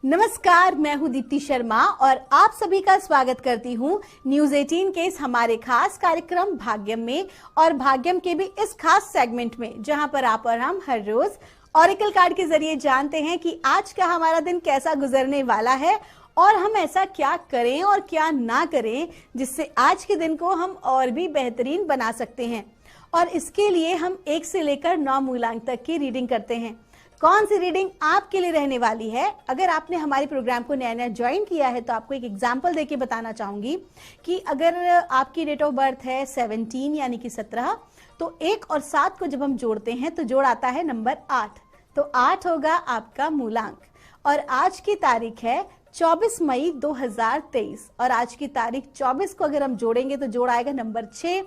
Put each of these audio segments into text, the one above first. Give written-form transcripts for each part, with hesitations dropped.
नमस्कार, मैं हूं दीप्ति शर्मा और आप सभी का स्वागत करती हूं न्यूज 18 के इस हमारे खास कार्यक्रम भाग्यम में और भाग्यम के भी इस खास सेगमेंट में जहां पर आप और हम हर रोज ऑरेकल कार्ड के जरिए जानते हैं कि आज का हमारा दिन कैसा गुजरने वाला है और हम ऐसा क्या करें और क्या ना करें जिससे आज के दिन को हम और भी बेहतरीन बना सकते हैं। और इसके लिए हम 1 से लेकर 9 मूलांक तक की रीडिंग करते हैं। कौन सी रीडिंग आपके लिए रहने वाली है? अगर आपने हमारे प्रोग्राम को नया नया ज्वाइन किया है तो आपको एक एग्जाम्पल देके बताना चाहूंगी कि अगर आपकी डेट ऑफ बर्थ है 17 यानी कि 17, तो 1 और 7 को जब हम जोड़ते हैं तो जोड़ आता है नंबर 8, तो 8 होगा आपका मूलांक। और आज की तारीख है 24 मई 2023 और आज की तारीख 24 को अगर हम जोड़ेंगे तो जोड़ आएगा नंबर 6,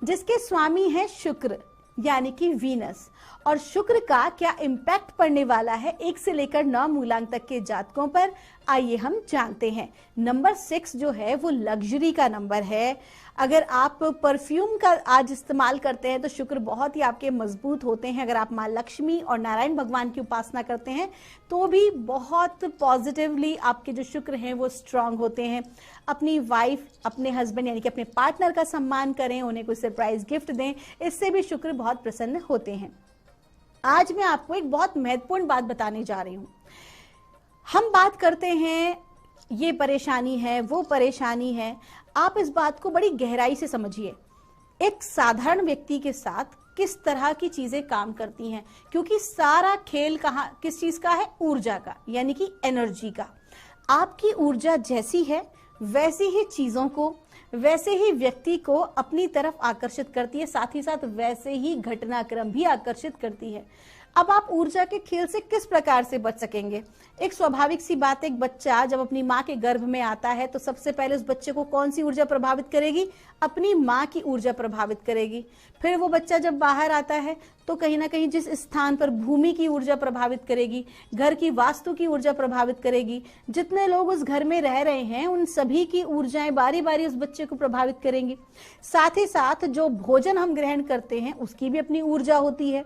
जिसके स्वामी है शुक्र यानी कि वीनस। और शुक्र का क्या इम्पैक्ट पड़ने वाला है 1 से लेकर 9 मूलांक तक के जातकों पर, आइए हम जानते हैं। नंबर 6 जो है वो लग्जरी का नंबर है। अगर आप परफ्यूम का आज इस्तेमाल करते हैं तो शुक्र बहुत ही आपके मजबूत होते हैं। अगर आप माँ लक्ष्मी और नारायण भगवान की उपासना करते हैं तो भी बहुत पॉजिटिवली आपके जो शुक्र हैं वो स्ट्रांग होते हैं। अपनी वाइफ, अपने हस्बैंड यानी कि अपने पार्टनर का सम्मान करें, उन्हें कोई सरप्राइज गिफ्ट दें, इससे भी शुक्र बहुत प्रसन्न होते हैं। आज मैं आपको एक बहुत महत्वपूर्ण बात बताने जा रही हूं। हम बात करते हैं ये परेशानी है, वो परेशानी है, आप इस बात को बड़ी गहराई से समझिए। एक साधारण व्यक्ति के साथ किस तरह की चीजें काम करती हैं, क्योंकि सारा खेल कहाँ किस चीज का है? ऊर्जा का, यानी कि एनर्जी का। आपकी ऊर्जा जैसी है वैसी ही चीजों को, वैसे ही व्यक्ति को अपनी तरफ आकर्षित करती है, साथ ही साथ वैसे ही घटनाक्रम भी आकर्षित करती है। अब आप ऊर्जा के खेल से किस प्रकार से बच सकेंगे? एक स्वाभाविक सी बात, एक बच्चा जब अपनी माँ के गर्भ में आता है तो सबसे पहले उस बच्चे को कौन सी ऊर्जा प्रभावित करेगी? अपनी माँ की ऊर्जा प्रभावित करेगी। फिर वो बच्चा जब बाहर आता है तो कहीं ना कहीं जिस स्थान पर भूमि की ऊर्जा प्रभावित करेगी, घर की वास्तु की ऊर्जा प्रभावित करेगी, जितने लोग उस घर में रह रहे हैं उन सभी की ऊर्जाएं बारी बारी उस बच्चे को प्रभावित करेंगी। साथ ही साथ जो भोजन हम ग्रहण करते हैं उसकी भी अपनी ऊर्जा होती है।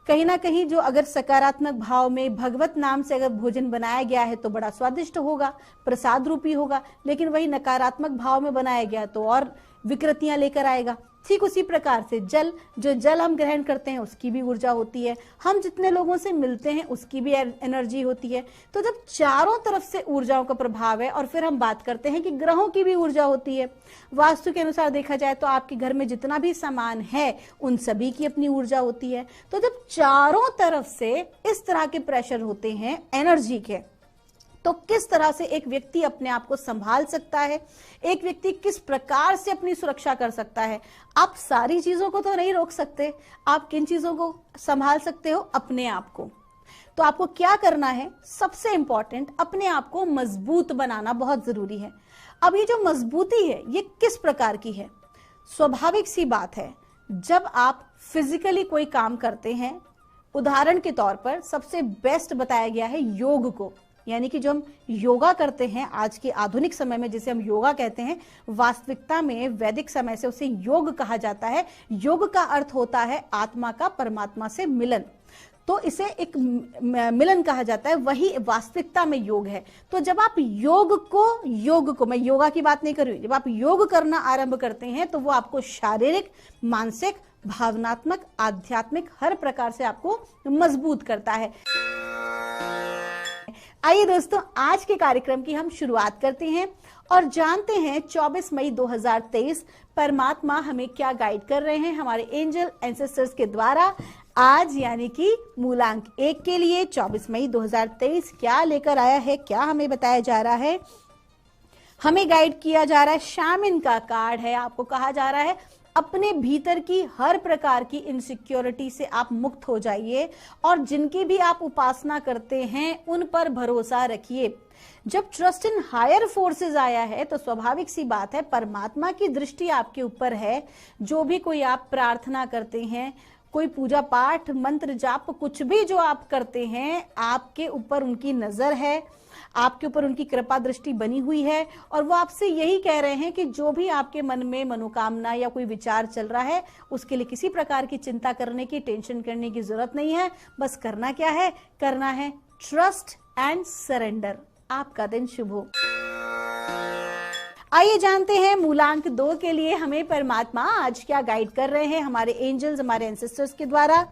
कहीं ना कहीं जो अगर सकारात्मक भाव में भगवत नाम से अगर भोजन बनाया गया है तो बड़ा स्वादिष्ट होगा, प्रसाद रूपी होगा, लेकिन वही नकारात्मक भाव में बनाया गया तो और विकृतियां लेकर आएगा। ठीक उसी प्रकार से जो जल हम ग्रहण करते हैं उसकी भी ऊर्जा होती है, हम जितने लोगों से मिलते हैं उसकी भी एनर्जी होती है। तो जब चारों तरफ से ऊर्जाओं का प्रभाव है, और फिर हम बात करते हैं कि ग्रहों की भी ऊर्जा होती है। वास्तु के अनुसार देखा जाए तो आपके घर में जितना भी सामान है उन सभी की अपनी ऊर्जा होती है। तो जब चारों तरफ से इस तरह के प्रेशर होते हैं एनर्जी के, तो किस तरह से एक व्यक्ति अपने आप को संभाल सकता है, एक व्यक्ति किस प्रकार से अपनी सुरक्षा कर सकता है? आप सारी चीजों को तो नहीं रोक सकते, आप किन चीजों को संभाल सकते हो? अपने आप को। तो आपको क्या करना है? सबसे इंपॉर्टेंट, अपने आप को मजबूत बनाना बहुत जरूरी है। अब ये जो मजबूती है ये किस प्रकार की है? स्वाभाविक सी बात है, जब आप फिजिकली कोई काम करते हैं, उदाहरण के तौर पर सबसे बेस्ट बताया गया है योग को, यानी कि जो हम योगा करते हैं आज के आधुनिक समय में जिसे हम योगा कहते हैं, वास्तविकता में वैदिक समय से उसे योग कहा जाता है। योग का अर्थ होता है आत्मा का परमात्मा से मिलन, तो इसे एक मिलन कहा जाता है, वही वास्तविकता में योग है। तो जब आप योग को मैं योगा की बात नहीं कर रही हूं, जब आप योग करना आरंभ करते हैं तो वो आपको शारीरिक, मानसिक, भावनात्मक, आध्यात्मिक हर प्रकार से आपको मजबूत करता है। आइए दोस्तों, आज के कार्यक्रम की हम शुरुआत करते हैं और जानते हैं 24 मई 2023 परमात्मा हमें क्या गाइड कर रहे हैं हमारे एंजल एंसेस्टर्स के द्वारा। आज यानी कि मूलांक 1 के लिए 24 मई 2023 क्या लेकर आया है, क्या हमें बताया जा रहा है? हमें गाइड किया जा रहा है, शामिन का कार्ड है। आपको कहा जा रहा है अपने भीतर की हर प्रकार की इनसिक्योरिटी से आप मुक्त हो जाइए और जिनकी भी आप उपासना करते हैं उन पर भरोसा रखिए। जब ट्रस्ट इन हायर फोर्सेस आया है तो स्वाभाविक सी बात है परमात्मा की दृष्टि आपके ऊपर है। जो भी कोई आप प्रार्थना करते हैं, कोई पूजा पाठ, मंत्र जाप, कुछ भी जो आप करते हैं, आपके ऊपर उनकी नजर है, आपके ऊपर उनकी कृपा दृष्टि बनी हुई है और वो आपसे यही कह रहे हैं कि जो भी आपके मन में मनोकामना या कोई विचार चल रहा है उसके लिए किसी प्रकार की चिंता करने की, टेंशन करने की जरूरत नहीं है। बस करना क्या है? करना है ट्रस्ट एंड सरेंडर। आपका दिन शुभ हो। आइए जानते हैं मूलांक 2 के लिए हमें परमात्मा आज क्या गाइड कर रहे हैं हमारे एंजल्स, हमारे एंसेस्टर्स के द्वारा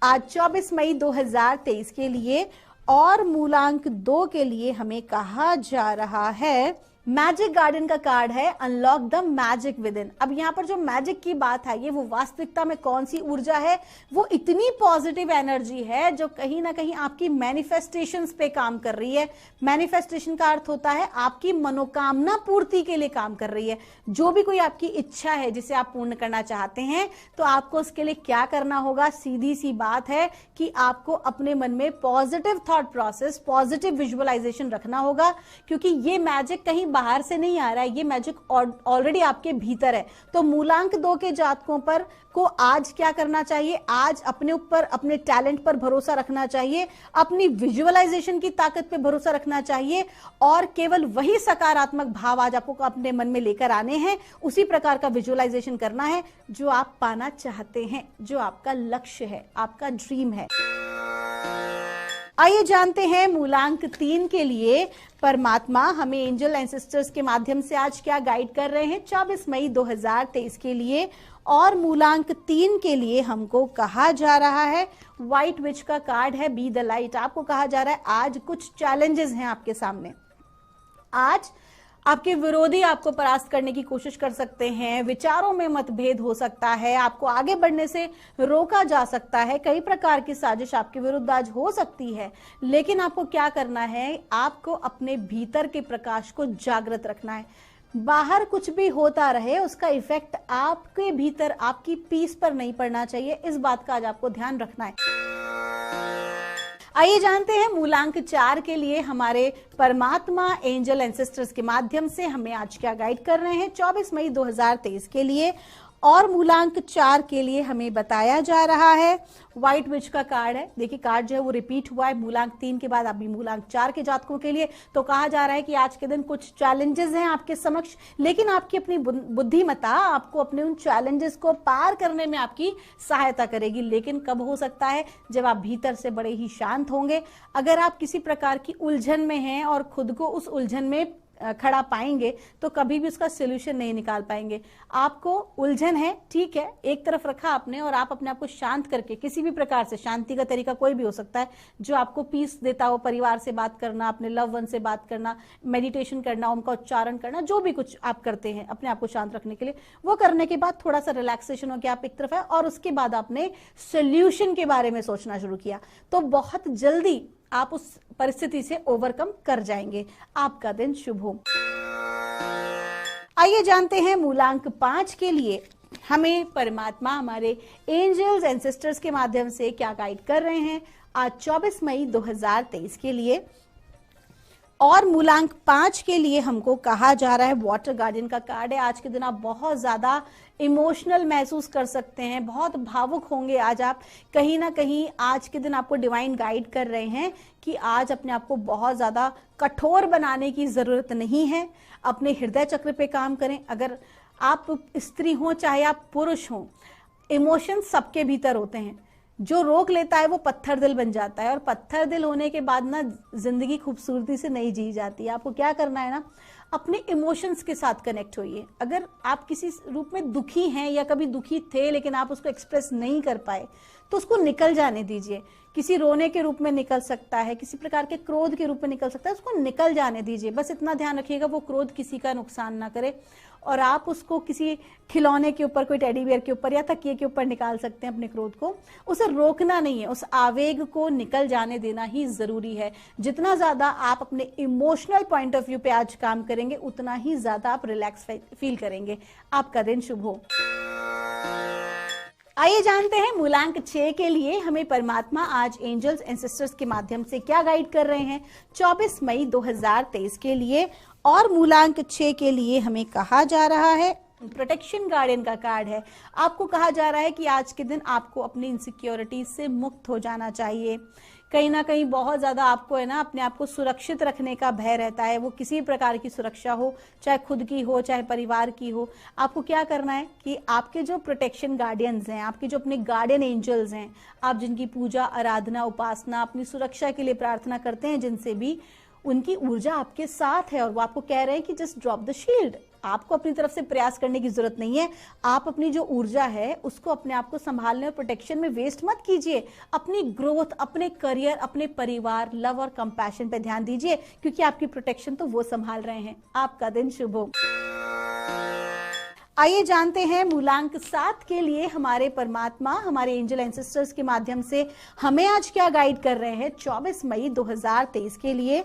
आज 24 मई 2023 के लिए। और मूलांक 2 के लिए हमें कहा जा रहा है, मैजिक गार्डन का कार्ड है, unlock the magic with in. अब यहाँ पर जो मैजिक की बात है, ये वो वास्तविकता में कौन सी ऊर्जा है, वो इतनी पॉजिटिव एनर्जी है जो कहीं ना कहीं आपकी मैनिफेस्टेशंस पे काम कर रही है। मैनिफेस्टेशन का अर्थ होता है आपकी मनोकामना पूर्ति के लिए काम कर रही है। जो भी कोई आपकी इच्छा है जिसे आप पूर्ण करना चाहते हैं, तो आपको उसके लिए क्या करना होगा, सीधी सी बात है कि आपको अपने मन में positive thought process, positive visualisation रखना होगा, क्योंकि ये मैजिक कहीं बाहर से नहीं आ रहा है, ये मैजिक ऑलरेडी आपके भीतर है। तो मूलांक 2 के जातकों पर को आज क्या करना चाहिए, आज अपने ऊपर, अपने टैलेंट पर भरोसा रखना चाहिए, अपनी विजुअलाइजेशन की ताकत पे भरोसा रखना चाहिए और केवल वही सकारात्मक भाव आज आपको अपने मन में लेकर आने हैं, उसी प्रकार का विजुअलाइजेशन करना है जो आप पाना चाहते हैं, जो आपका लक्ष्य है, आपका ड्रीम है। आइए जानते हैं मूलांक 3 के लिए परमात्मा हमें एंजल एंसेस्टर्स के माध्यम से आज क्या गाइड कर रहे हैं 24 मई 2023 के लिए। और मूलांक 3 के लिए हमको कहा जा रहा है, व्हाइट विच का कार्ड है, बी द लाइट। आपको कहा जा रहा है आज कुछ चैलेंजेस हैं आपके सामने। आज आपके विरोधी आपको परास्त करने की कोशिश कर सकते हैं, विचारों में मतभेद हो सकता है, आपको आगे बढ़ने से रोका जा सकता है, कई प्रकार की साजिश आपके विरुद्ध आज हो सकती है। लेकिन आपको क्या करना है, आपको अपने भीतर के प्रकाश को जागृत रखना है। बाहर कुछ भी होता रहे, उसका इफेक्ट आपके भीतर, आपकी पीस पर नहीं पड़ना चाहिए। इस बात का आज आपको ध्यान रखना है। आइए जानते हैं मूलांक 4 के लिए हमारे परमात्मा एंजल एंसेस्टर्स के माध्यम से हमें आज क्या गाइड कर रहे हैं 24 मई 2023 के लिए। और मूलांक 4 के लिए हमें बताया जा रहा है, व्हाइट विच का कार्ड है। देखिए कार्ड जो है वो रिपीट हुआ है मूलांक 3 के बाद अभी मूलांक 4 के जातकों के लिए। तो कहा जा रहा है कि आज के दिन कुछ चैलेंजेस हैं आपके समक्ष, लेकिन आपकी अपनी बुद्धिमत्ता आपको अपने उन चैलेंजेस को पार करने में आपकी सहायता करेगी। लेकिन कब हो सकता है, जब आप भीतर से बड़े ही शांत होंगे। अगर आप किसी प्रकार की उलझन में हैं और खुद को उस उलझन में खड़ा पाएंगे तो कभी भी उसका सोल्यूशन नहीं निकाल पाएंगे। आपको उलझन है, ठीक है, एक तरफ रखा आपने और आप अपने आप को शांत करके, किसी भी प्रकार से, शांति का तरीका कोई भी हो सकता है जो आपको पीस देता हो, परिवार से बात करना, अपने लव वन से बात करना, मेडिटेशन करना, उनका उच्चारण करना, जो भी कुछ आप करते हैं अपने आप को शांत रखने के लिए, वो करने के बाद थोड़ा सा रिलैक्सेशन हो गया, आप एक तरफ है और उसके बाद आपने सोल्यूशन के बारे में सोचना शुरू किया, तो बहुत जल्दी आप उस परिस्थिति से ओवरकम कर जाएंगे। आपका दिन शुभ हो। आइए जानते हैं मूलांक 5 के लिए हमें परमात्मा हमारे एंजल्स एंसेस्टर्स के माध्यम से क्या गाइड कर रहे हैं आज 24 मई 2023 के लिए। और मूलांक 5 के लिए हमको कहा जा रहा है, वाटर गार्डन का कार्ड है। आज के दिन आप बहुत ज्यादा इमोशनल महसूस कर सकते हैं, बहुत भावुक होंगे आज आप। कहीं ना कहीं आज के दिन आपको डिवाइन गाइड कर रहे हैं कि आज अपने आप को बहुत ज्यादा कठोर बनाने की जरूरत नहीं है। अपने हृदय चक्र पे काम करें। अगर आप स्त्री हो चाहे आप पुरुष हो, इमोशन सबके भीतर होते हैं। जो रोक लेता है वो पत्थर दिल बन जाता है, और पत्थर दिल होने के बाद ना जिंदगी खूबसूरती से नहीं जी जाती। आपको क्या करना है ना, अपने इमोशंस के साथ कनेक्ट होइए। अगर आप किसी रूप में दुखी हैं या कभी दुखी थे लेकिन आप उसको एक्सप्रेस नहीं कर पाए, तो उसको निकल जाने दीजिए। किसी रोने के रूप में निकल सकता है, किसी प्रकार के क्रोध के रूप में निकल सकता है, उसको निकल जाने दीजिए। बस इतना ध्यान रखिएगा वो क्रोध किसी का नुकसान ना करे। और आप उसको किसी खिलौने के ऊपर, कोई टेडी बियर के ऊपर या तकिए के ऊपर निकाल सकते हैं अपने क्रोध को। उसे रोकना नहीं है, उस आवेग को निकल जाने देना ही जरूरी है। जितना ज्यादा आप अपने इमोशनल पॉइंट ऑफ व्यू पे आज काम करेंगे, उतना ही ज्यादा आप रिलैक्स फील करेंगे। आपका दिन शुभ हो। आइए जानते हैं मूलांक 6 के लिए हमें परमात्मा आज एंजल्स एंसेस्टर्स के माध्यम से क्या गाइड कर रहे हैं 24 मई 2023 के लिए। और मूलांक 6 के लिए हमें कहा जा रहा है, प्रोटेक्शन गार्डियन का कार्ड है। आपको कहा जा रहा है कि आज के दिन आपको अपनी इनसिक्योरिटी से मुक्त हो जाना चाहिए। कहीं ना कहीं बहुत ज्यादा आपको है ना अपने आप को सुरक्षित रखने का भय रहता है, वो किसी प्रकार की सुरक्षा हो, चाहे खुद की हो चाहे परिवार की हो। आपको क्या करना है कि आपके जो प्रोटेक्शन गार्डियंस हैं, आपके जो अपने गार्डियन एंजल्स हैं, आप जिनकी पूजा आराधना उपासना अपनी सुरक्षा के लिए प्रार्थना करते हैं, जिनसे भी उनकी ऊर्जा आपके साथ है और वो आपको कह रहे हैं कि जस्ट ड्रॉप द शील्ड। आपको अपनी तरफ से प्रयास करने की जरूरत नहीं है। आप अपनी जो ऊर्जा है उसको अपने आप को संभालने और प्रोटेक्शन में वेस्ट मत कीजिए। अपनी ग्रोथ, अपने करियर, अपने परिवार, लव और कंपैशन पे ध्यान दीजिए, क्योंकि आपकी प्रोटेक्शन तो वो संभाल रहे हैं। आपका दिन शुभ हो। आइए जानते हैं मूलांक 7 के लिए हमारे परमात्मा, हमारे एंजल एंसेस्टर्स के माध्यम से हमें आज क्या गाइड कर रहे हैं 24 मई 2023 के लिए।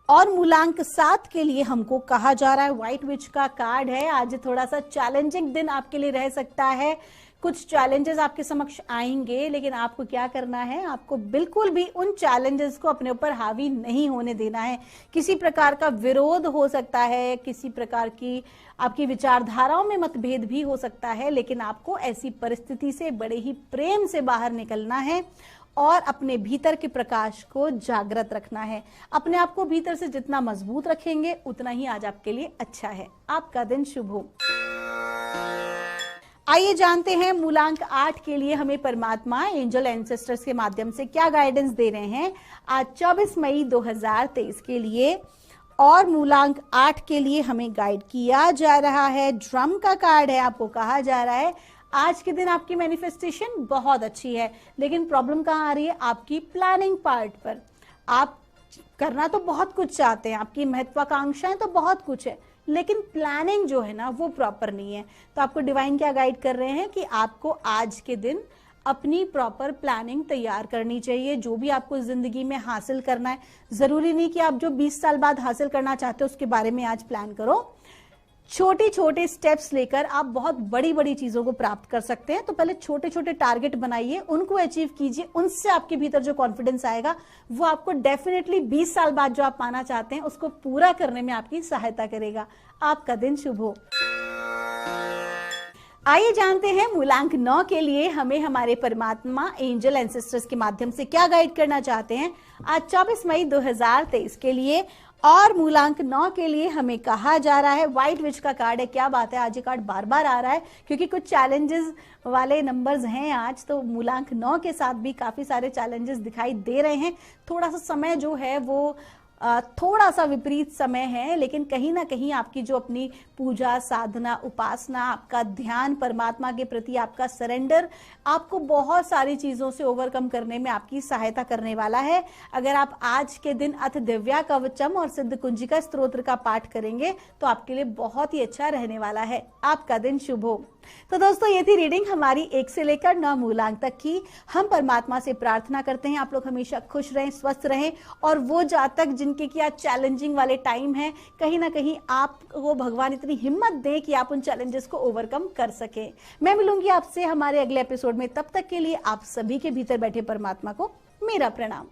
और मूलांक 7 के लिए हमको कहा जा रहा है, व्हाइट विच का कार्ड है। आज थोड़ा सा चैलेंजिंग दिन आपके लिए रह सकता है। कुछ चैलेंजेस आपके समक्ष आएंगे, लेकिन आपको क्या करना है, आपको बिल्कुल भी उन चैलेंजेस को अपने ऊपर हावी नहीं होने देना है। किसी प्रकार का विरोध हो सकता है, किसी प्रकार की आपकी विचारधाराओं में मतभेद भी हो सकता है, लेकिन आपको ऐसी परिस्थिति से बड़े ही प्रेम से बाहर निकलना है और अपने भीतर के प्रकाश को जागृत रखना है। अपने आप को भीतर से जितना मजबूत रखेंगे उतना ही आज आपके लिए अच्छा है। आपका दिन शुभ हो। आइए जानते हैं मूलांक 8 के लिए हमें परमात्मा एंजल एंसेस्टर्स के माध्यम से क्या गाइडेंस दे रहे हैं आज 24 मई 2023 के लिए। और मूलांक 8 के लिए हमें गाइड किया जा रहा है, ड्रम का कार्ड है। आपको कहा जा रहा है आज के दिन आपकी मैनिफेस्टेशन बहुत अच्छी है, लेकिन प्रॉब्लम कहाँ आ रही है, आपकी प्लानिंग पार्ट पर। आप करना तो बहुत कुछ चाहते हैं, आपकी महत्वाकांक्षाएं तो बहुत कुछ है, लेकिन प्लानिंग जो है ना वो प्रॉपर नहीं है। तो आपको डिवाइन क्या गाइड कर रहे हैं कि आपको आज के दिन अपनी प्रॉपर प्लानिंग तैयार करनी चाहिए। जो भी आपको जिंदगी में हासिल करना है, जरूरी नहीं कि आप जो 20 साल बाद हासिल करना चाहते हो उसके बारे में आज प्लान करो। छोटे छोटे स्टेप्स लेकर आप बहुत बड़ी बड़ी चीजों को प्राप्त कर सकते हैं। तो पहले छोटे छोटे टारगेट बनाइए, उनको अचीव कीजिए। उनसे आपके भीतर जो कॉन्फिडेंस आएगा वो आपको डेफिनेटली 20 साल बाद जो आप पाना चाहते हैं उसको पूरा करने में आपकी सहायता करेगा। आपका दिन शुभ हो। आइए जानते हैं मूलांक 9 के लिए हमें हमारे परमात्मा एंजल एंसेस्टर्स के माध्यम से क्या गाइड करना चाहते हैं आज 24 मई 2023 के लिए। और मूलांक 9 के लिए हमें कहा जा रहा है, व्हाइट विच का कार्ड है। क्या बात है, आज ये कार्ड बार बार आ रहा है क्योंकि कुछ चैलेंजेस वाले नंबर्स हैं आज। तो मूलांक 9 के साथ भी काफी सारे चैलेंजेस दिखाई दे रहे हैं। थोड़ा सा समय जो है वो थोड़ा सा विपरीत समय है, लेकिन कहीं ना कहीं आपकी जो अपनी पूजा साधना उपासना, आपका ध्यान, परमात्मा के प्रति आपका सरेंडर आपको बहुत सारी चीजों से ओवरकम करने में आपकी सहायता करने वाला है। अगर आप आज के दिन अथ दिव्या कवचम और सिद्ध कुंजिका स्तोत्र का पाठ करेंगे तो आपके लिए बहुत ही अच्छा रहने वाला है। आपका दिन शुभ हो। तो दोस्तों ये थी रीडिंग हमारी 1 से लेकर 9 मूलांक तक की। हम परमात्मा से प्रार्थना करते हैं आप लोग हमेशा खुश रहें, स्वस्थ रहें, और वो जातक जिनके की आज चैलेंजिंग वाले टाइम है, कहीं ना कहीं आपको भगवान इतनी हिम्मत दे कि आप उन चैलेंजेस को ओवरकम कर सके। मैं मिलूंगी आपसे हमारे अगले एपिसोड में। तब तक के लिए आप सभी के भीतर बैठे परमात्मा को मेरा प्रणाम।